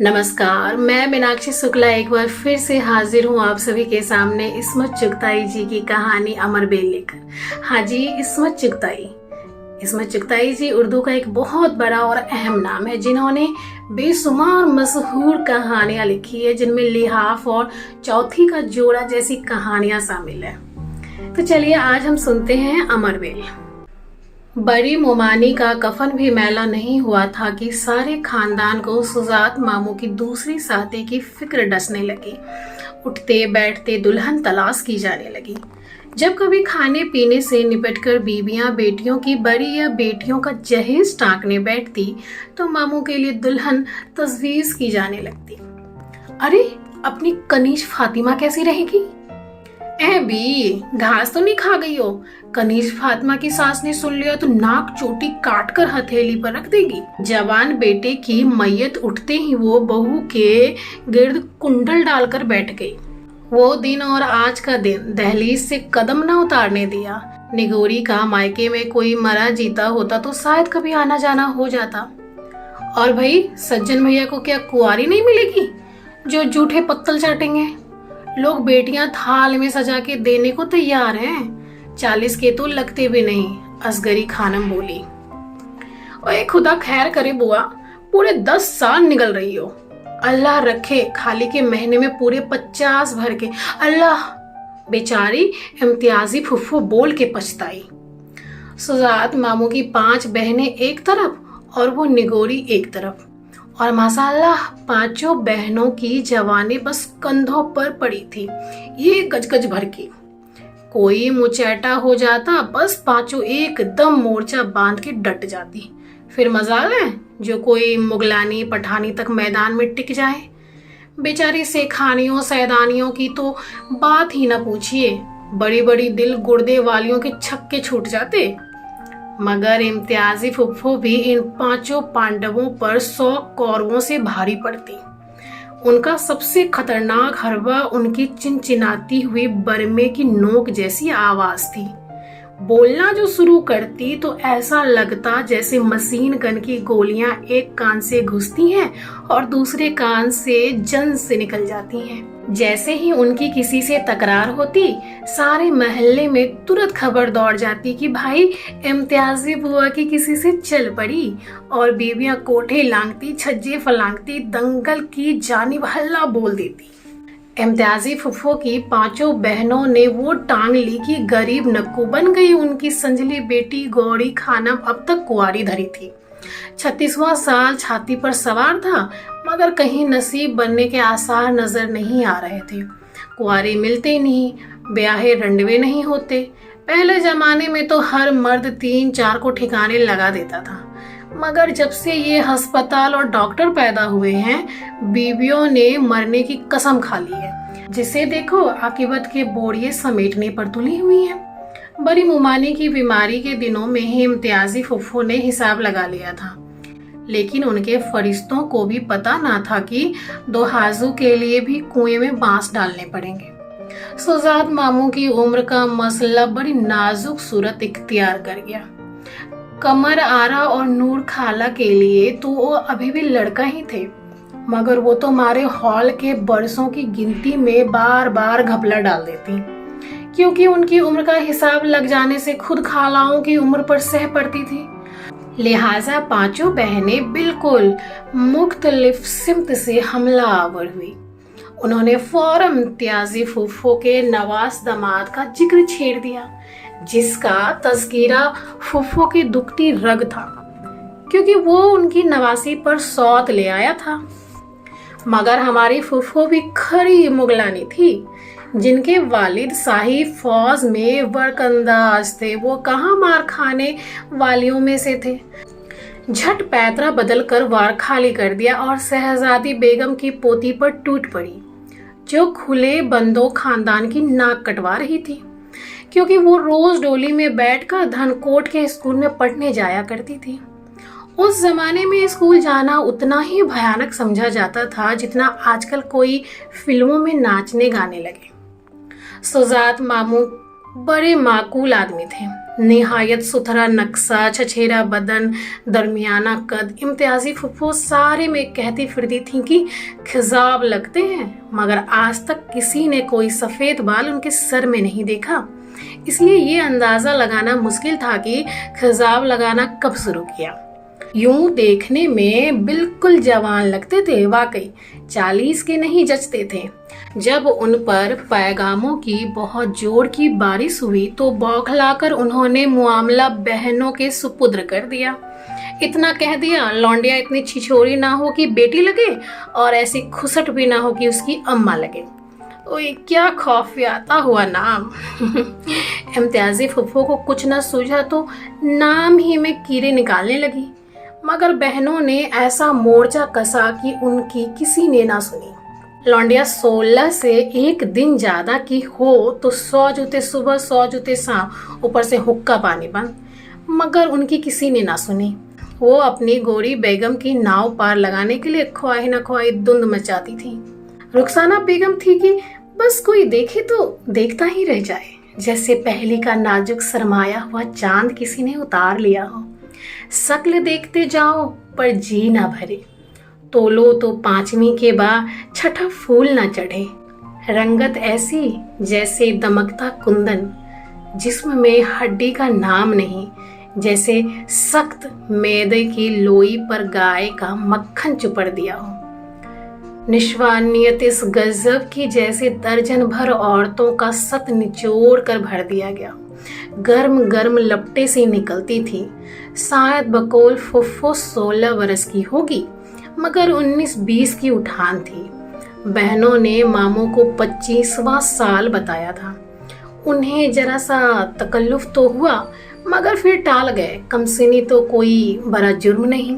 नमस्कार, मैं मीनाक्षी शुक्ला एक बार फिर से हाजिर हूँ आप सभी के सामने इस्मत चुगताई जी की कहानी अमर बेल लेकर। हाँ जी, इस्मत चुगताई जी उर्दू का एक बहुत बड़ा और अहम नाम है, जिन्होंने बेशुमार मशहूर कहानियां लिखी है, जिनमें लिहाफ और चौथी का जोड़ा जैसी कहानियां शामिल है। तो चलिए आज हम सुनते हैं अमर बेल। बड़ी मोमानी का कफन भी मैला नहीं हुआ था कि सारे खानदान को सुजात मामू की दूसरी शादी की फिक्र डसने लगी। उठते बैठते दुल्हन तलाश की जाने लगी। जब कभी खाने पीने से निपटकर बीबियां बेटियों की बड़ी या बेटियों का जहेज टांकने बैठती तो मामू के लिए दुल्हन तजवीज़ की जाने लगती। अरे, अपनी कनीज फातिमा कैसी रहेगी? घास तो नहीं खा गई हो? कनीज फातिमा की सास ने सुन लिया तो नाक चोटी काट कर हथेली पर रख देगी। जवान बेटे की मैयत उठते ही वो बहू के गिर्द कुंडल डालकर बैठ गई। वो दिन और आज का दिन दहलीज से कदम न उतारने दिया। निगोरी का मायके में कोई मरा जीता होता तो शायद कभी आना जाना हो जाता। और भाई, सज्जन भैया को क्या कुंवारी नहीं मिलेगी जो जूठे पत्तल चाटेंगे? लोग बेटियां थाल में सजा के देने को तैयार हैं। 40 के तो लगते भी नहीं। असगरी खानम बोली। ओए खुदा खैर करे बुआ, पूरे 10 साल निकल रही हो। अल्लाह रखे खाली के महीने में पूरे 50 भर के। अल्लाह। बेचारी इम्तियाजी फुफ्फू बोल के पछताई। सुजात मामू की 5 बहनें एक तरफ और वो निगोरी एक तरफ, और माशाल्लाह 5 बहनों की जवानी बस कंधों पर पड़ी थी, ये गजगज भर की। कोई मुचैटा हो जाता बस 5 एकदम मोर्चा बांध के डट जाती। फिर मजाल है जो कोई मुगलानी पठानी तक मैदान में टिक जाए। बेचारी सेखानियों सैदानियों की तो बात ही न पूछिए, बड़ी बड़ी दिल गुर्दे वालियों के छक्के छूट जाते। मगर इम्तियाजी फुफ्फो भी इन 5 पांडवों पर 100 कौरवों से भारी पड़ती। उनका सबसे खतरनाक हरबा उनकी चिनचिनाती हुई बरमे की नोक जैसी आवाज थी। बोलना जो शुरू करती तो ऐसा लगता जैसे मशीन गन की गोलियां एक कान से घुसती हैं और दूसरे कान से जन से निकल जाती हैं। जैसे ही उनकी किसी से तकरार होती, सारे महल्ले में तुरंत खबर दौड़ जाती कि भाई इम्तियाजी बुआ की किसी से चल पड़ी, और बीबियां कोठे लांगती छज्जे फलांगती दंगल की जानिब हल्ला बोल देती। इम्तियाजी फुफ्फो की 5 बहनों ने वो टांग ली कि गरीब नक्कू बन गई उनकी संजली बेटी गौरी खानम अब तक कुंवारी धरी थी। 36वां साल छाती पर सवार था, मगर कहीं नसीब बनने के आसार नजर नहीं आ रहे थे। कुंवारे मिलते नहीं, ब्याहे रंडवे नहीं होते। पहले जमाने में तो हर मर्द 3-4 को ठिकाने लगा देता था, मगर जब से ये अस्पताल और डॉक्टर पैदा हुए हैं, बीवियों ने मरने की कसम खा ली है। जिसे देखो आकिबत के बोरिये समेटने पर तुली हुई है। बड़ी मुमानी की बीमारी के दिनों में ही इम्तियाजी फुफ्फो ने हिसाब लगा लिया था, लेकिन उनके फरिश्तों को भी पता ना था कि 2 हाजू के लिए भी कुएं में बांस डालने पड़ेंगे। सुजात मामू की उम्र का मसला बड़ी नाजुक सूरत इख्तियार कर गया। कमर आरा और नूर खाला के लिए तो वो अभी भी लड़का ही थे, मगर वो तो हमारे हॉल के बरसों की गिनती में बार बार घपला डाल देती, क्योंकि उनकी उम्र का हिसाब लग जाने से खुद खालाओं की उम्र पर सह पड़ती थी। लिहाजा 5 बहनें बिल्कुल मुख्तलिफ सिमत से हमला आवर हुई। उन्होंने फौरन इम्तियाजी फुफ्फो के नवास दामाद का जिक्र छेड़ दिया, जिसका तज़किरा फुफ्फो की दुखती रग था, क्योंकि वो उनकी नवासी पर सौत ले आया था। मगर हमारी फुफ्फो भी खरी मुगलानी थी, जिनके वालिद शाही फौज में वर्कंदाज थे। वो कहाँ मार खाने वालियों में से थे। झट पैतरा बदल कर वार खाली कर दिया और शहजादी बेगम की पोती पर टूट पड़ी, जो खुले बंदों खानदान की नाक कटवा रही थी, क्योंकि वो रोज डोली में बैठकर धनकोट के स्कूल में पढ़ने जाया करती थी। उस जमाने में स्कूल जाना उतना ही भयानक समझा जाता था जितना आजकल कोई फिल्मों में नाचने गाने लगे। सुजात मामू बड़े माकूल आदमी थे। निहायत सुथरा नक्शा, छछेरा बदन, दरमियाना कद, इम्तियाजी फुफ्फो सारे में कहती फिरती थी कि खिजाब लगते हैं, मगर आज तक किसी ने कोई सफेद बाल उनके सर में नहीं देखा। इसलिए ये अंदाजा लगाना मुश्किल था कि खिजाब लगाना कब शुरू किया। यूं देखने में बिल्कुल जवान लगते थे, वाकई 40 के नहीं जचते थे। जब उन पर पैगामों की बहुत जोर की बारिश हुई तो बौखलाकर उन्होंने मामला बहनों के सुपुर्द कर दिया। इतना कह दिया, लौंडिया इतनी छिछोरी ना हो कि बेटी लगे और ऐसी खुसट भी ना हो कि उसकी अम्मा लगे। ओए क्या खौफियाता हुआ नाम। इम्तियाजी फुफ्फो को कुछ न सूझा तो नाम ही में कीड़े निकालने लगी, मगर बहनों ने ऐसा मोर्चा कसा कि उनकी किसी ने ना सुनी। लौंडिया 16 से एक दिन ज्यादा की हो तो 100 जूते सुबह 100 जूते शाम, ऊपर से हुक्का पानी बंद, मगर उनकी किसी ने ना सुनी। वो अपनी गोरी बेगम की नाव पार लगाने के लिए ख्वाही न ख्वाही धुंध मचाती थी। रुखसाना बेगम थी कि बस कोई देखे तो देखता ही रह जाए, जैसे पहली का नाजुक सरमाया हुआ चांद किसी ने उतार लिया हो। शक्ल देखते जाओ पर जी ना भरे, तोलो तो 5वीं के बाद छठा फूल ना चढ़े। रंगत ऐसी जैसे दमकता कुंदन, जिस्म में हड्डी का नाम नहीं, जैसे सख्त मैदे की लोई पर गाय का मक्खन चुपड़ दिया हो। निश्वानियत इस गजब की जैसे दर्जन भर औरतों का सत निचोड़ कर भर दिया गया। गर्म गर्म लपटे से निकलती थी। शायद बकौल फुफ्फो 16 वर्ष की होगी, मगर 19-20 की उठान थी। बहनों ने मामू को 25वां साल बताया था। उन्हें जरा सा तकल्लुफ तो हुआ, मगर फिर टाल गए। कमसिनी तो कोई बड़ा जुर्म नहीं।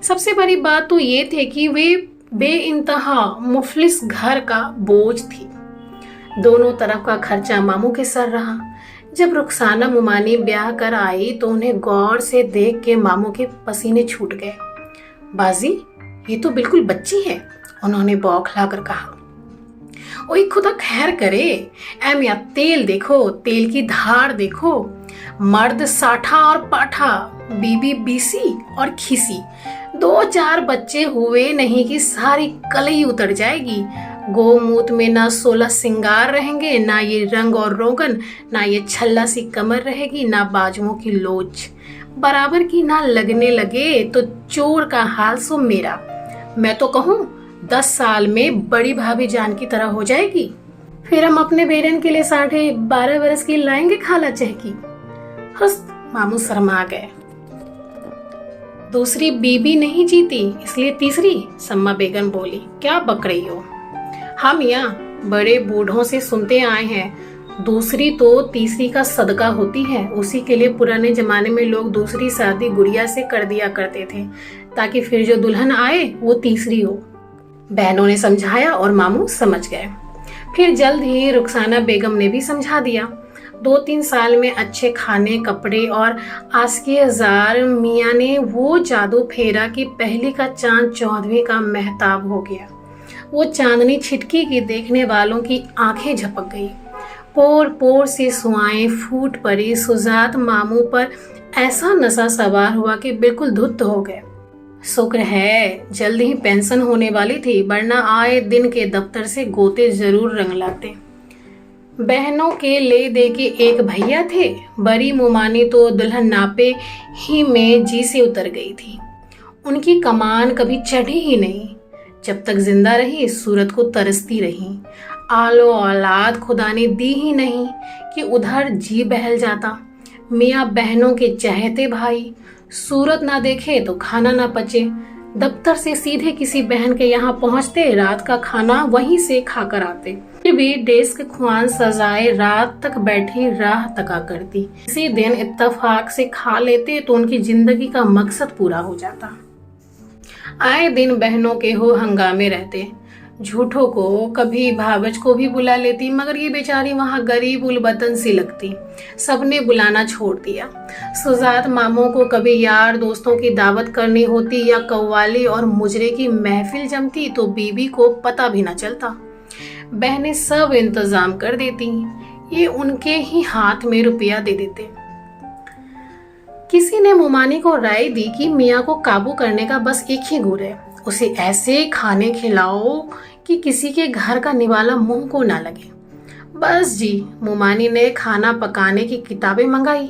सबसे बड़ी बात तो ये थी कि वे बेइंतहा मुफलिस घर का बोझ थी। दोनों तरफ का खर्चा मामू के सर रहा। जब रुखसाना मुमानी ब्याह कर आई तो उन्हें गौर से देख के मामू के पसीने छूट गए। बाजी, ये तो बिल्कुल बच्ची है, उन्होंने बौखला कर कहा। ओए खुदा खैर करे, ऐ मियां तेल देखो, तेल की धार देखो। मर्द साठा और पाठा, बीबी बीसी और खीसी। 2-4 बच्चे हुए नहीं कि सारी कलई उतर जाएगी। गोमूत में ना 16 सिंगार रहेंगे, ना ये रंग और रोगन, ना ये छल्ला सी कमर रहेगी, ना बाजुओं की लोच बराबर की ना लगने लगे तो चोर का हाल सो मेरा। मैं तो कहूँ 10 साल में बड़ी भाभी जान की तरह हो जाएगी। फिर हम अपने बेरन के लिए 12.5 वर्ष की लाएंगे खाला चहकी। हस्त मामू शर्मा गए। दूसरी बीबी नहीं जीती इसलिए तीसरी, सम्मा बेगम बोली। क्या बक रही हो? हम यहाँ बड़े बूढ़ों से सुनते आए हैं, दूसरी तो तीसरी का सदका होती है। उसी के लिए पुराने जमाने में लोग दूसरी शादी गुड़िया से कर दिया करते थे, ताकि फिर जो दुल्हन आए वो तीसरी हो। बहनों ने समझाया और मामू समझ गए। फिर जल्द ही रुखसाना बेगम ने भी समझा दिया। 2-3 साल में अच्छे खाने, कपड़े और आस्की हजार मियाँ ने वो जादू फेरा कि पहली का चांद 14वीं का महताब हो गया। वो चांदनी छिटकी की देखने वालों की आंखें झपक गई। पोर पोर से सुआएं फूट पड़ी। सुजात मामू पर ऐसा नशा सवार हुआ कि बिल्कुल धुत हो गए। शुक्र है जल्द ही पेंशन होने वाली थी, वरना आए दिन के दफ्तर से गोते जरूर रंग लाते। बहनों के ले दे के एक भैया थे। बड़ी मुमानी तो दुल्हन नापे ही में जी से उतर गई थी। उनकी कमान कभी चढ़ी ही नहीं। जब तक जिंदा रही सूरत को तरसती रही। आलो औलाद खुदा ने दी ही नहीं कि उधर जी बहल जाता। मियाँ बहनों के चहेते भाई, सूरत ना देखे तो खाना ना पचे। दफ्तर से सीधे किसी बहन के यहाँ पहुँचते, रात का खाना वहीं से खाकर आते। फिर भी डेस्क खुआन सजाए रात तक बैठी राह तका करती। इसी दिन इत्तफाक से खा लेते तो उनकी जिंदगी का मकसद पूरा हो जाता। आए दिन बहनों के हो हंगामे रहते। झूठों को कभी भावज को भी बुला लेती, मगर ये बेचारी वहाँ गरीब उलबतन सी लगती। सबने बुलाना छोड़ दिया। सुजात मामों को कभी यार दोस्तों की दावत करनी होती या कव्वाली और मुजरे की महफिल जमती तो बीबी को पता भी न चलता। बहनें सब इंतजाम कर देती। ये उनके ही हाथ में रुपया दे देते। किसी ने मोमानी को राय दी कि मियाँ को काबू करने का बस एक ही गुर है, उसे ऐसे खाने खिलाओ कि किसी के घर का निवाला मुंह को ना लगे। बस जी, मोमानी ने खाना पकाने की किताबें मंगाई।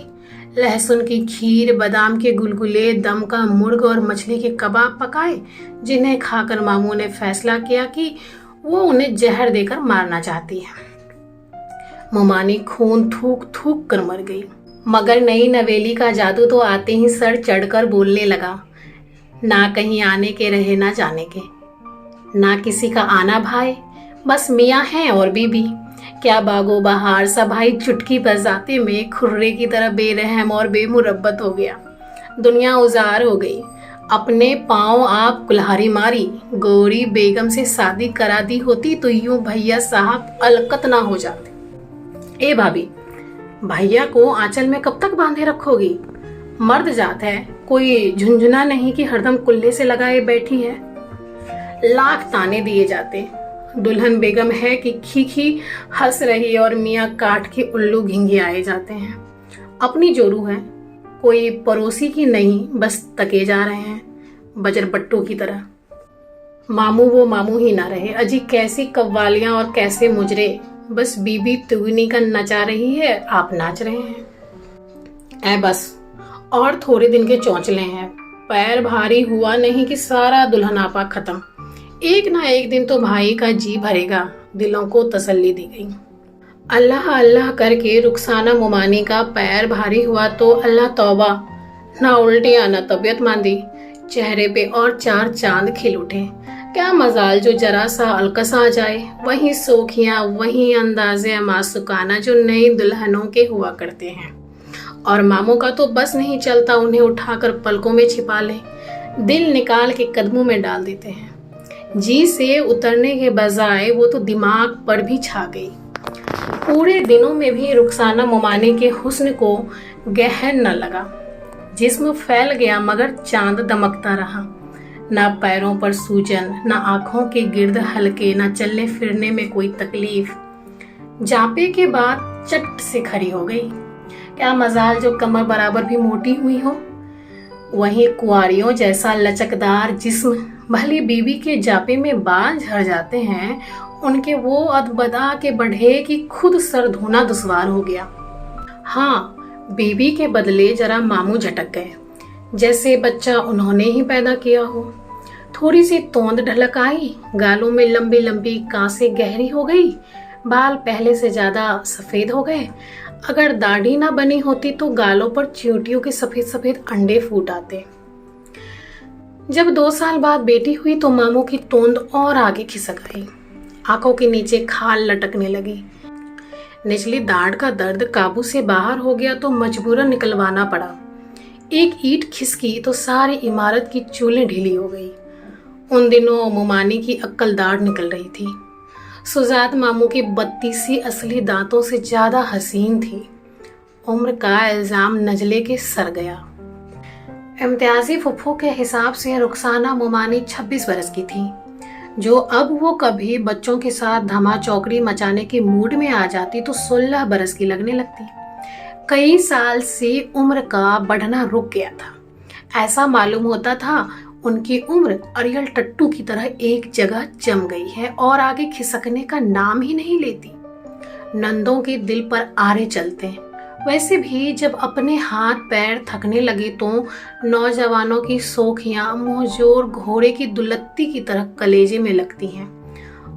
लहसुन की खीर, बादाम के गुलगुले, दम का मुर्ग और मछली के कबाब पकाए, जिन्हें खाकर मामू ने फैसला किया कि वो उन्हें जहर देकर मारना चाहती है। मोमानी खून थूक थूक कर मर गई। मगर नई नवेली का जादू तो आते ही सर चढ़कर बोलने लगा, ना कहीं आने के रहे ना जाने के, ना किसी का आना भाई, बस मियाँ हैं और बीबी। क्या बागो बहार सा भाई चुटकी बजाते में खुर्रे की तरह बेरहम और बेमुरब्बत हो गया। दुनिया उजार हो गई। अपने पाँव आप कुल्हाड़ी मारी। गौरी बेगम से शादी करा दी होती तो यूं भैया साहब अलकत ना हो जाते। ए भाभी, भैया को आंचल में कब तक बांधे रखोगी? मर्द जात है, कोई झुंझुना नहीं कि हरदम कुल्ले से लगाए बैठी है। लाख ताने दिए जाते। दुल्हन बेगम है कि खीखी हंस रही और मियाँ काट के उल्लू घिंघियाए जाते हैं। अपनी जोरू है, कोई पड़ोसी की नहीं, बस तके जा रहे हैं बजर बट्टों की तरह। मामू वो मामू ही ना रहे। अजी कैसी कव्वालियां और कैसे मुजरे। बस बीबी तुगनी का नचा रही है, आप नाच रहे हैं। ऐ बस और थोड़े दिन के चौंचले हैं। पैर भारी हुआ नहीं कि सारा दुल्हन आपा खत्म। एक ना एक दिन तो भाई का जी भरेगा, दिलों को तसल्ली दी गई। अल्लाह अल्लाह करके रुखसाना मोमानी का पैर भारी हुआ तो अल्लाह तौबा, ना उल्टियां ना तबीयत मांदी। चेहरे पे और चार चांद खिल उठे। क्या मजाल जो जरा सा अलकस आ जाए। वही सोखियां, वही अंदाजे मासूकाना जो नई दुल्हनों के हुआ करते हैं। और मामों का तो बस नहीं चलता, उन्हें उठाकर पलकों में छिपा ले, दिल निकाल के कदमों में डाल देते हैं। जी से उतरने के बजाय वो तो दिमाग पर भी छा गई। पूरे दिनों में भी रुखसाना मोमानी के हुस्न को गहर न लगा। जिस्म फैल गया मगर चांद दमकता रहा। ना पैरों पर सूजन, ना आंखों के गिर्द हल्के, ना चलने फिरने में कोई तकलीफ। जापे के बाद चट से खड़ी हो गई। क्या मजाल जो कमर बराबर भी मोटी हुई हो। वहीं कुंवारियों जैसा लचकदार जिस्म। भली बीबी के जापे में बाल झड़ जाते हैं, उनके वो अदबदा के बढ़े कि खुद सर धोना दुश्वार हो गया। हाँ, बीबी के बदले जरा मामू झटक गए, जैसे बच्चा उन्होंने ही पैदा किया हो। थोड़ी सी तोंद ढलक आई, गालों में लंबी लंबी कांसें गहरी हो गई, बाल पहले से ज्यादा सफेद हो गए। अगर दाढ़ी ना बनी होती तो गालों पर चींटियों के सफेद सफेद अंडे फूट आते। जब 2 साल बाद बेटी हुई तो मामू की तोंद और आगे खिसक आई। आंखों के नीचे खाल लटकने लगी। निचली दाढ़ का दर्द काबू से बाहर हो गया तो मजबूरन निकलवाना पड़ा। एक ईंट खिसकी तो सारी इमारत की चूलें ढीली हो गई। उन दिनों मोमानी की अक्ल दाढ़ निकल रही थी। सुजात मामू की 32 असली दांतों से ज्यादा हसीन थी। उम्र का इल्जाम नजले के सर गया। इम्तियाजी फुफ्फू के हिसाब से रुखसाना मोमानी 26 बरस की थी, जो अब वो कभी बच्चों के साथ धमा चौकड़ी मचाने के मूड में आ जाती तो 16 बरस की लगने लगती। कई साल से उम्र का बढ़ना रुक गया था। ऐसा मालूम होता था उनकी उम्र अरियल टट्टू की तरह एक जगह जम गई है और आगे खिसकने का नाम ही नहीं लेती। नंदों के दिल पर आरे चलते हैं। वैसे भी जब अपने हाथ पैर थकने लगे तो नौजवानों की सोखियां मुंहजोर घोड़े की दुलत्ती की तरह कलेजे में लगती हैं।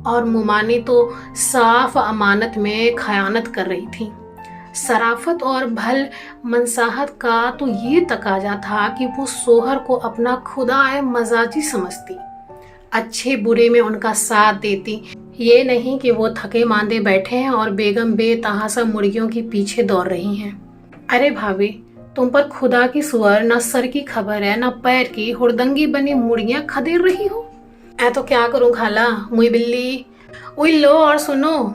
और मोमानी तो साफ अमानत में खयानत कर रही थी। सराफत और भल मनसाहत का तो ये तकाजा था कि वो सोहर को अपना खुदा मजाजी समझती, अच्छे बुरे में उनका साथ देती। ये नहीं कि वो थके मांदे बैठे हैं और बेगम बेतहासा मुर्गियों के पीछे दौड़ रही हैं। अरे भाभी, तुम पर खुदा की सुअर न सर की खबर है न पैर की, हुड़दंगी बनी मुर्गियां खदेड़ रही हो। ऐ तो क्या करूं खाला, मुई बिल्ली। उई लो और सुनो,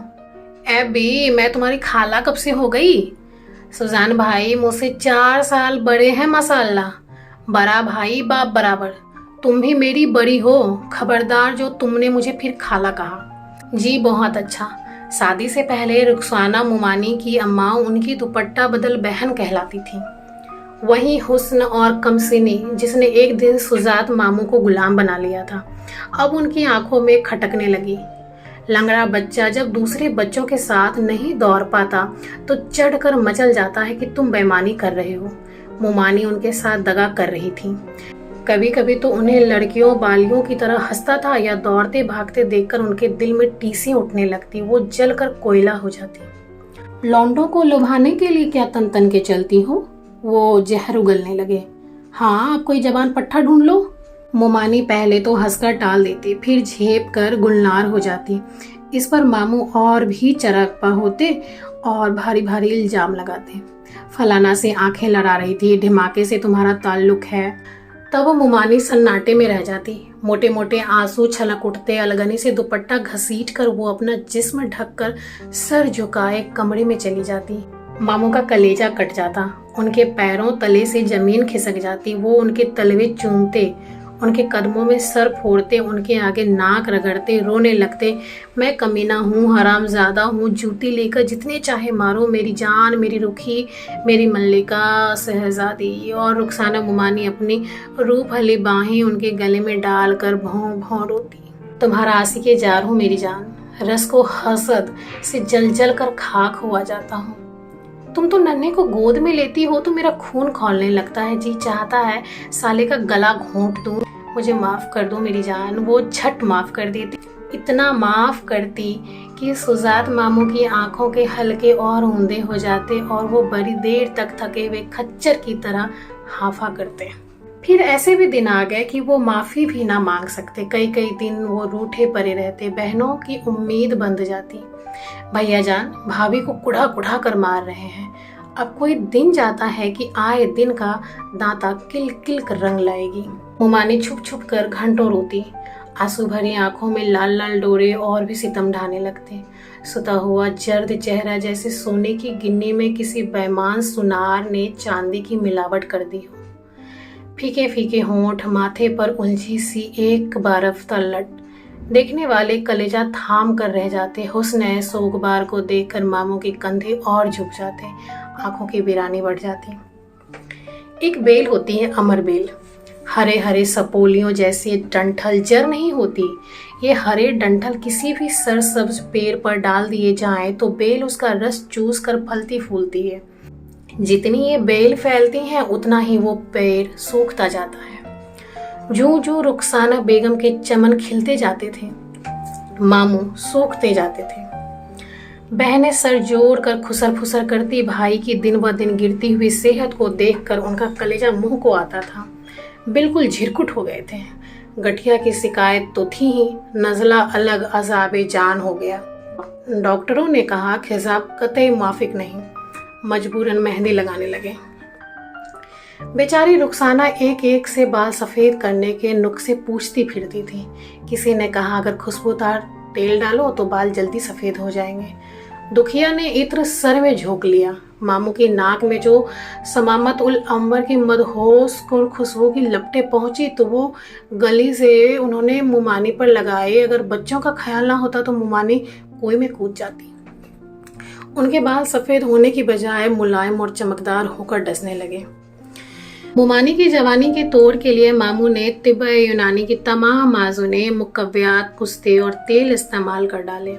ए बी, मैं तुम्हारी खाला कब से हो गई। सुजान भाई मुझसे 4 साल बड़े हैं माशाल्लाह। बड़ा भाई बाप बराबर। तुम भी मेरी बड़ी हो। खबरदार जो तुमने मुझे फिर खाला कहा। जी बहुत अच्छा। शादी से पहले रुखसाना मोमानी की अम्मा उनकी दुपट्टा बदल बहन कहलाती थी। वहीं हुस्न और कमसिनी जिसने एक दिन सुजात मामू को गुलाम बना लिया था, अब उनकी आंखों में खटकने लगी। लंगड़ा बच्चा जब दूसरे बच्चों के साथ नहीं दौड़ पाता तो चढ़कर मचल जाता है कि तुम बेईमानी कर रहे हो। मोमानी उनके साथ दगा कर रही थी। कभी कभी तो उन्हें लड़कियों बालियों की तरह हंसता था या दौड़ते भागते देखकर उनके दिल में टीसी उठने लगती, वो जलकर कोयला हो जाती। लौंडों को लुभाने के लिए क्या तन तन के चलती हो? वो जहर उगलने लगे। हाँ, अब कोई जबान पट्टा ढूंढ लो। मोमानी पहले तो हंसकर टाल देती, फिर झेप कर गुलनार हो जाती। इस पर मामू और भी चरकपा होते और भारी भारी इल्जाम लगाते। फलाना से आंखें लड़ा रही थी, ढिमाके से तुम्हारा ताल्लुक है। तब मोमानी सन्नाटे में रह जाती। मोटे मोटे आंसू छलक उठते। अलगनी से दुपट्टा घसीट कर वो अपना जिस्म ढककर सर झुकाए कमरे में चली जाती। मामू का कलेजा कट जाता। उनके पैरों तले से जमीन खिसक जाती। वो उनके तलवे चूमते, उनके कदमों में सर फोड़ते, उनके आगे नाक रगड़ते, रोने लगते। मैं कमीना हूँ, हरामजादा हूँ, जूती लेकर जितने चाहे मारो, मेरी जान, मेरी रुखी, मेरी मल्लिका शहजादी। और रुखसाना मोमानी अपनी रूप भली बाहें उनके गले में डालकर भौं भौं रोती। तुम्हारा आशिक़े जार हूँ मेरी जान, रस को हसद से जल जल कर खाक हुआ जाता हूँ। तुम तो नन्हे को गोद में लेती हो तो मेरा खून खौलने लगता है। जी चाहता है साले का गला घोंट दूं। मुझे माफ कर दो मेरी जान। वो झट माफ कर देती, इतना माफ करती कि सुजात मामू की आंखों के हल्के और ऊंधे हो जाते और वो बड़ी देर तक थके हुए खच्चर की तरह हाफा करते। फिर ऐसे भी दिन आ गए कि वो माफी भी ना मांग सकते। कई कई दिन वो रूठे पड़े रहते। बहनों की उम्मीद बंध जाती। भैया जान भाभी को कुढ़ा कुढ़ा कर मार रहे हैं। अब कोई दिन जाता है कि आए दिन का दांता किल किल कर रंग लाएगी। मोमानी छुप छुप कर घंटों रोती। आंसू भरी आंखों में लाल लाल डोरे और भी सितम ढाने लगते। सुता हुआ जर्द चेहरा जैसे सोने की गिन्नी में किसी बेईमान सुनार ने चांदी की मिलावट कर दी हो। फीके फीके होंठ, माथे पर उलझी सी एक बारफ्ता लट। देखने वाले कलेजा थाम कर रह जाते। हुस्न सोगबार को देखकर मामू के कंधे और झुक जाते, आंखों की वीरानी बढ़ जाती। एक बेल होती है अमर बेल, हरे हरे सपोलियों जैसी डंठल जर नहीं होती। ये हरे डंठल किसी भी सरसब्ज पेड़ पर डाल दिए जाएं तो बेल उसका रस चूस कर फलती फूलती है। जितनी ये बेल फैलती है उतना ही वो पेड़ सूखता जाता है। जूं जूं रुखसाना बेगम के चमन खिलते जाते थे, मामू सूखते जाते थे। बहनें सर जोड़ कर खुसर फुसर करती। भाई की दिन ब दिन गिरती हुई सेहत को देखकर उनका कलेजा मुंह को आता था। बिल्कुल झिरकुट हो गए थे। गठिया की शिकायत तो थी ही, नज़ला अलग अजाबे जान हो गया। डॉक्टरों ने कहा खिजाब कतई मुआफिक नहीं। मजबूरन मेहंदी लगाने लगे। बेचारी रुखसाना एक एक से बाल सफ़ेद करने के नुस्खे पूछती फिरती थी। किसी ने कहा अगर खुशबूदार तेल डालो तो बाल जल्दी सफ़ेद हो जाएंगे। दुखिया ने इत्र सर में झोंक लिया। मामू की नाक में जो समामत उल अंबर की मदहोश खुशबू की लपटें पहुंची तो वो गली से उन्होंने मोमानी पर लगाए। अगर बच्चों का ख्याल ना होता तो मोमानी कुएं में कूद जाती। उनके बाल सफ़ेद होने की बजाय मुलायम और चमकदार होकर डसने लगे। मोमानी की जवानी के तोड़ के लिए मामू ने तिब्ब यूनानी की तमाम माजुने, मुकव्वियात, पुस्ते और तेल इस्तेमाल कर डाले।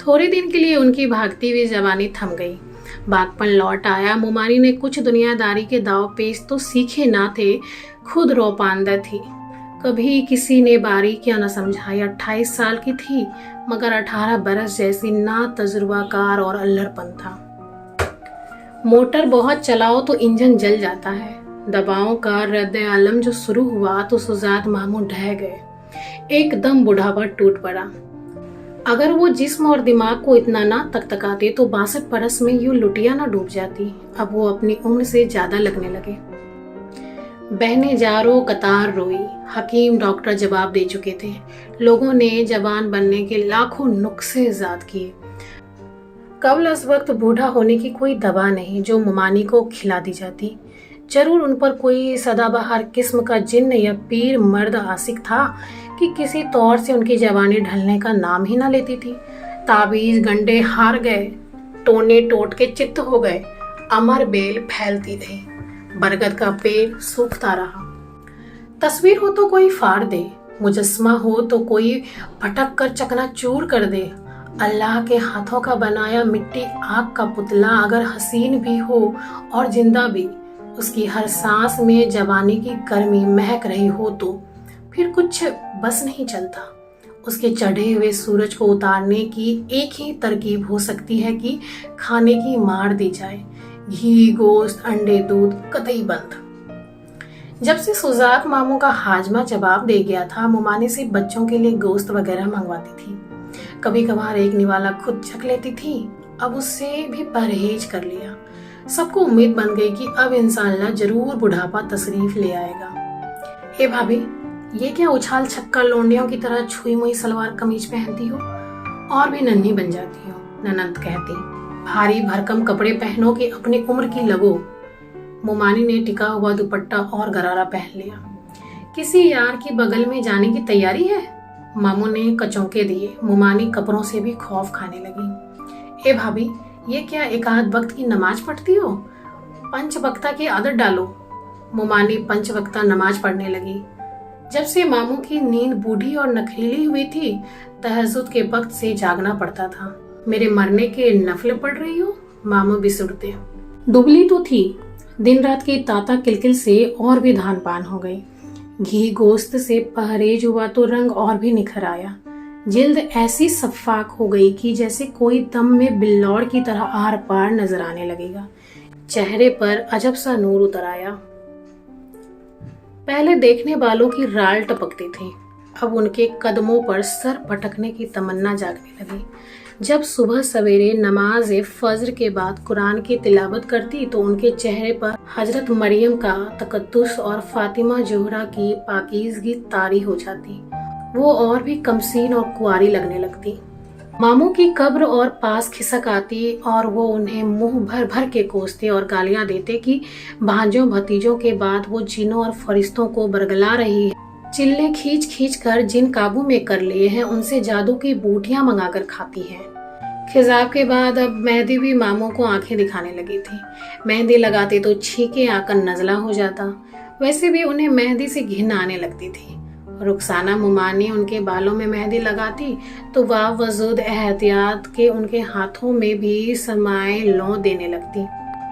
थोड़े दिन के लिए उनकी भागती हुई जवानी थम गई। बागपन लौट आया। मोमानी ने कुछ दुनियादारी के दाव पेश तो सीखे ना थे, खुद रोपांदा थी। कभी किसी ने बारीकियां न समझाई। 28 साल की थी मगर 18 बरस जैसी ना तजुर्बाकार और अल्हड़पन था। मोटर बहुत चलाओ तो इंजन जल जाता है। दबाओं का रद्द आलम जो शुरू हुआ तो सुजात मामू ढह गए। एकदम बुढ़ापा टूट पड़ा। अगर वो जिस्म और दिमाग को इतना ना तकतकाते तो 62 बरस में यूं लुटिया ना डूब जाती। अब वो अपनी उम्र से ज्यादा लगने लगे। बहनें जारो कतार रोई। हकीम डॉक्टर जवाब दे चुके थे। लोगों ने जवान बनने के लाखों नुस्खे इजाद किए। कबल इस वक्त बूढ़ा होने की कोई दवा नहीं जो मोमानी को खिला दी जाती। जरूर उन पर कोई सदाबहार किस्म का जिन्न या पीर मर्द आशिक था कि किसी तौर से उनकी जवानी ढलने का नाम ही ना लेती थी। ताबीज गंडे हार गए, टोने टोट के चित्त हो गए। अमर बेल फैलती रही। बरगद का पेड़ सूखता रहा। तस्वीर हो तो कोई फाड़ दे, मुजस्समा हो तो कोई पटक कर चकनाचूर कर दे। अल्लाह के हाथों का बनाया मिट्टी आग का पुतला अगर हसीन भी हो और जिंदा भी, उसकी हर सांस में जवानी की गर्मी महक रही हो तो फिर कुछ बस नहीं चलता। उसके चढ़े हुए सूरज को उतारने की एक ही तरकीब हो सकती है कि खाने की मार दी जाए। घी, गोश्त, अंडे, दूध कतई बंद। जब से सुजात मामू का हाजमा जवाब दे गया था, मुमानी से बच्चों के लिए गोश्त वगैरह मंगवाती थी। कभी कभार एक निवाला खुद छक लेती थी, अब उससे भी परहेज कर लिया। सबको उम्मीद बन गई कि अब इंशाअल्लाह जरूर बुढ़ापा तशरीफ ले आएगा। ए भाभी, ये क्या उछाल छक्का लौंडियों की तरह छुई मुई सलवार कमीज पहनती हो और भी नन्ही बन जाती हो, ननद कहती। भारी भरकम कपड़े पहनो कि अपनी उम्र की लगो। मुमानी ने टिका हुआ दुपट्टा और गरारा पहन लिया। किसी यार की बगल में जाने की तैयारी है? मामू ने कचौके दिए। मुमानी कपड़ों से भी खौफ खाने लगी। ए भाभी, ये क्या एकाध वक्त की नमाज पढ़ती हो? पंच वक्ता की आदत डालो। मुमानी पंच वक्ता नमाज पढ़ने लगी। जब से मामू की नींद बूढ़ी और नखरीली हुई थी, तहज्जुद के वक्त से जागना पड़ता था। मेरे मरने के नफले पढ़ रही हो? मामू बिसुड़ते। दुबली तो थी, दिन रात की ताता किलकिल से और भी धान पान हो गई। घी गोश्त से परहेज हुआ तो रंग और भी निखर आया। जिल्द ऐसी सफाक हो गई कि जैसे कोई दम में बिल्लौर की तरह आर पार नजर आने लगेगा। चेहरे पर अजब सा नूर उतर आया। पहले देखने वालों की राल टपकती थी, अब उनके कदमों पर सर पटकने की तमन्ना जागने लगी। जब सुबह सवेरे नमाज फज्र के बाद कुरान की तिलावत करती तो उनके चेहरे पर हजरत मरियम का तकद्दुस और फातिमा जोहरा की पाकीज़गी तारी हो जाती। वो और भी कमसीन और कुंवारी लगने लगती। मामू की कब्र और पास खिसक आती और वो उन्हें मुंह भर भर के कोसते और गालियां देते कि भांजों भतीजों के बाद वो जिनों और फरिश्तों को बरगला रही है। चिल्ले खींच खींच कर जिन काबू में कर लिए हैं, उनसे जादू की बूटियां मंगाकर खाती है। खिजाब के बाद अब मेहंदी भी मामू को आंखें दिखाने लगी थी। मेहंदी लगाते तो छींके आकर नजला हो जाता। वैसे भी उन्हें मेहंदी से घिन आने लगती थी। रुखसाना मुमानी उनके बालों में मेहंदी लगाती तो वाह वजूद एहतियात के उनके हाथों में भी समाए लौ देने लगती।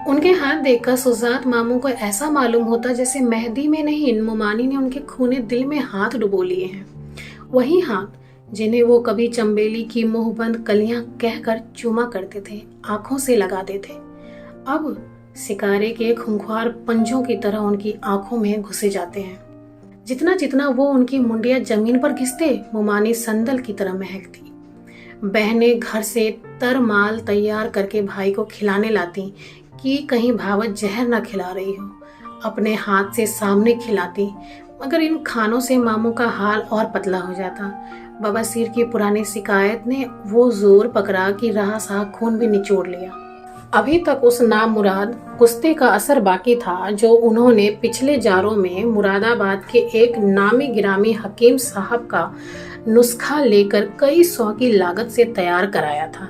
उनके हाथ देखकर सुजात मामू को ऐसा मालूम होता जैसे मेहंदी में नहीं, मुमानी ने उनके खूने दिल में हाथ डुबो लिए हैं। वही हाथ जिन्हें वो कभी चंबेली की मुंहबंद कलियां कहकर चूमा करते थे, आंखों से लगाते थे, अब शिकारे के खुंखार पंजों की तरह उनकी आंखों में घुसे जाते हैं। जितना जितना वो उनकी मुंडिया जमीन पर घिसते, मुमानी संदल की तरह महकती। बहनें घर से तरमाल तैयार करके भाई को खिलाने लाती कि कहीं भावत जहर न खिला रही हो। अपने हाथ से सामने खिलाती, मगर इन खानों से मामू का हाल और पतला हो जाता। बवासीर की पुरानी शिकायत ने वो जोर पकड़ा कि रहा सा खून भी निचोड़ लिया। अभी तक उस नामुराद कुश्ते का असर बाकी था जो उन्होंने पिछले जारों में मुरादाबाद के एक नामी गिरामी हकीम साहब का नुस्खा लेकर कई सौ की लागत से तैयार कराया था।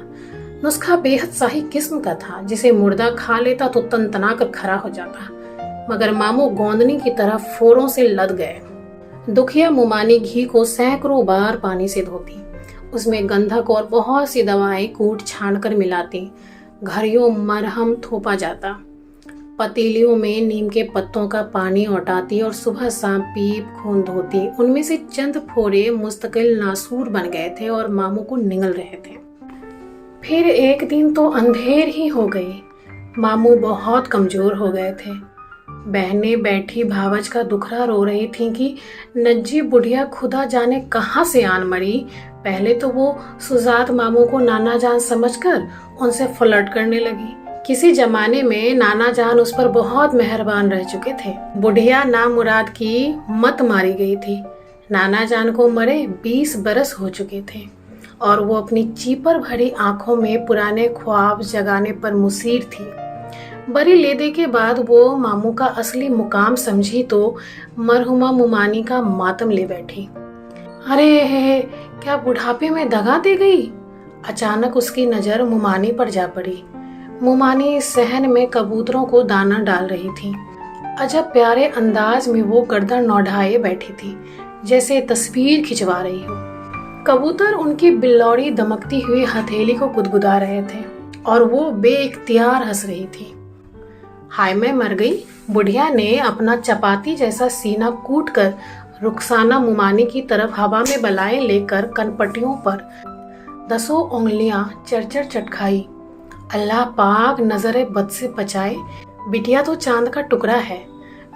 नुस्खा बेहद शाही किस्म का था, जिसे मुर्दा खा लेता तो तनतना कर खड़ा हो जाता, मगर मामू गोंदनी की तरह फोरों से लद गए। दुखिया मुमानी घी को सैकड़ों बार पानी से धोती, उसमें गंधक और बहुत सी दवाएं कूट छान कर मिलाती। घड़ियों मरहम थोपा जाता, पतीलियों में नीम के पत्तों का पानी औटाती और सुबह शाम पीप खून धोती। उनमें से चंद फोड़े मुस्तकिल नासूर बन गए थे और मामू को निगल रहे थे। फिर एक दिन तो अंधेर ही हो गई। मामू बहुत कमजोर हो गए थे। बहनें बैठी भावज का दुखड़ा रो रही थीं कि नज्जी बुढ़िया खुदा जाने कहाँ से आन मरी। पहले तो वो सुजात मामू को नाना जान समझकर उनसे फ्लर्ट करने लगी। किसी जमाने में नाना जान उस पर बहुत मेहरबान रह चुके थे। बुढ़िया नामुराद की मत मारी गई थी। नाना जान को मरे 20 बरस हो चुके थे और वो अपनी चीपर भरी आंखों में पुराने ख्वाब जगाने पर मुसीर थी। बरी लेदे के बाद वो मामू का असली मुकाम समझी तो मरहुमा मुमानी का मातम ले बैठी। अरे क्या बुढ़ापे में दगा दे गई? अचानक उसकी नजर मुमानी पर जा पड़ी। मुमानी सहन में कबूतरों को दाना डाल रही थी। अजब प्यारे अंदाज में वो गर्दन उठाए बैठी थी, जैसे तस्वीर खिंचवा रही हो। कबूतर उनकी बिल्लौरी दमकती हुई हथेली को गुदगुदा रहे थे और वो बेइख्तियार हंस रही थी। हाय मैं मर गई। बुढ़िया ने अपना चपाती जैसा सीना कूट कर रुखसाना मुमानी की तरफ हवा में बलाएं लेकर कनपटियों पर 10 उंगलियां चरचर चटकाई। अल्लाह पाक नजरे बद से बचाए, बिटिया तो चांद का टुकड़ा है।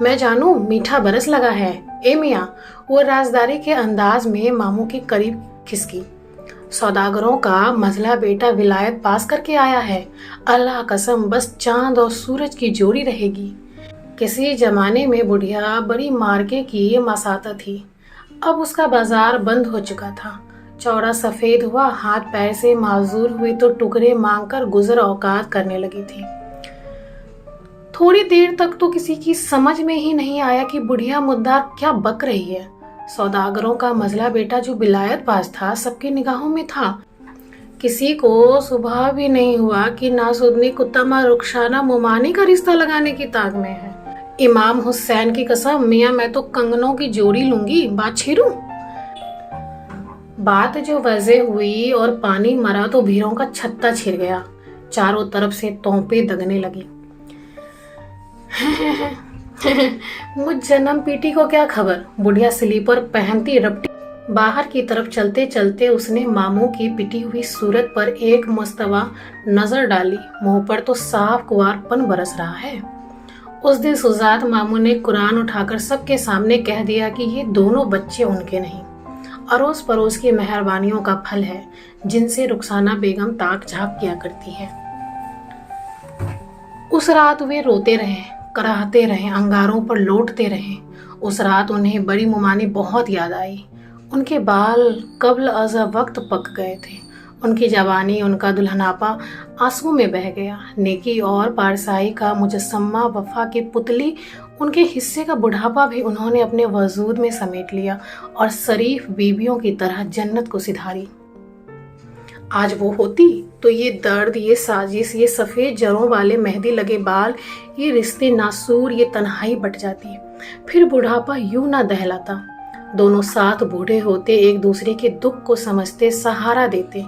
मैं जानू मीठा बरस लगा है। ए मियाँ, वो राजदारी के अंदाज में मामू के करीब खिसकी। सौदागरों का मझला बेटा विलायत पास करके आया है। अल्लाह कसम बस चांद और सूरज की जोड़ी रहेगी। किसी जमाने में बुढ़िया बड़ी मार्के की मसाता थी। अब उसका बाजार बंद हो चुका था। चौड़ा सफेद हुआ, हाथ पैर से माजूर हुई तो टुकड़े मांगकर गुजर औकात करने लगी थी। थोड़ी देर तक तो किसी की समझ में ही नहीं आया कि बुढ़िया मुद्दा क्या बक रही है। सौदागरों का मझला बेटा जो विलायत पास था सबकी निगाहों में था। किसी को सुबह भी नहीं हुआ कि नासुदनी कुत्ता रुखसाना मुमानी का रिश्ता लगाने की ताक में है। इमाम हुसैन की कसम मियाँ, मैं तो कंगनों की जोड़ी लूंगी, बात छीरूं। बात जो वजह हुई और पानी मरा तो भीड़ों का छत्ता छिड़ गया। चारों तरफ से तोपे दगने लगी। मुझ जन्म पीटी को क्या खबर। बुढ़िया स्लीपर पहनती रपटी बाहर की तरफ चलते चलते उसने मामू की पिटी हुई सूरत पर एक मुस्तवा नजर डाली। मुंह पर तो साफ कुंवारपन बरस रहा है। उस दिन सुजात मामू ने कुरान उठाकर सबके सामने कह दिया कि ये दोनों बच्चे उनके नहीं, अड़ोस पड़ोस की मेहरबानियों का फल है जिनसे रुखसाना बेगम ताक झाक किया करती है। उस रात वे रोते रहे, कराहते रहे, अंगारों पर लौटते रहे। उस रात उन्हें बड़ी मुमानी बहुत याद आई। उनके बाल कब्ल अज़ वक्त पक गए थे। उनकी जवानी, उनका दुल्हनापा आंसू में बह गया। नेकी और पारसाई का मुजस्समा, वफा की पुतली, उनके हिस्से का बुढ़ापा भी उन्होंने अपने वजूद में समेट लिया और शरीफ बीबियों की तरह जन्नत को सिधारी। आज वो होती तो ये दर्द, ये साजिश, ये सफ़ेद जड़ों वाले मेहंदी लगे बाल, ये रिश्ते नासूर, ये तन्हाई बट जाती। फिर बुढ़ापा यूं ना दहलाता। दोनों साथ बूढ़े होते, एक दूसरे के दुख को समझते, सहारा देते।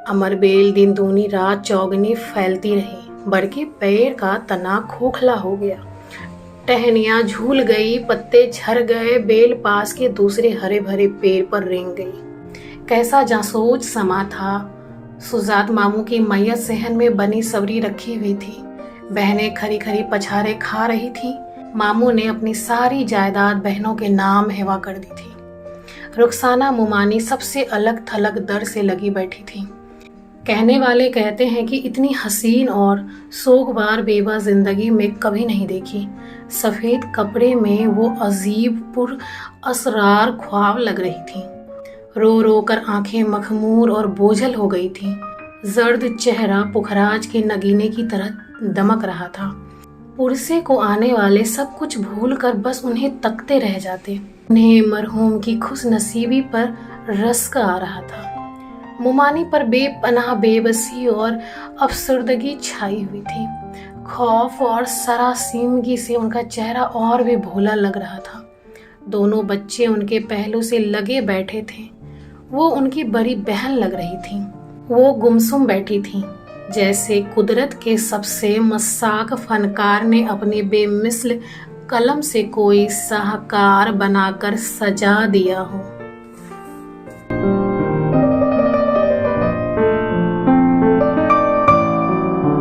अमरबेल दिन दूनी रात चौगनी फैलती रही। बड़के पैर का तना खोखला हो गया। टहनियाँ झूल गई, पत्ते झड़ गए, बेल पास के दूसरे हरे भरे पेड़ पर रेंग गई। कैसा जासूज समा था। सुजात मामू की मैयत सहन में बनी सवरी रखी हुई थी। बहनें खरी खरी पछारे खा रही थी। मामू ने अपनी सारी जायदाद बहनों के नाम हेवा कर दी थी। रुखसाना मुमानी सबसे अलग थलग दर से लगी बैठी थी। कहने वाले कहते हैं कि इतनी हसीन और सोगवार बेवा जिंदगी में कभी नहीं देखी। सफेद कपड़े में वो अजीब पुर असरार ख्वाब लग रही थी। रो रो कर आंखें मखमूर और बोझल हो गई थी। जर्द चेहरा पुखराज के नगीने की तरह दमक रहा था। पुरसे को आने वाले सब कुछ भूल कर बस उन्हें तकते रह जाते। उन्हें मरहूम की खुश नसीबी पर रस्क आ रहा था। मुमानी पर बेपनाह बेबसी और अफसरदगी छाई हुई थी। खौफ और सरासीमगी से उनका चेहरा और भी भोला लग रहा था। दोनों बच्चे उनके पहलू से लगे बैठे थे। वो उनकी बड़ी बहन लग रही थी। वो गुमसुम बैठी थी, जैसे कुदरत के सबसे मस्साक फनकार ने अपने बेमिसल कलम से कोई शाहकार बनाकर सजा दिया हो।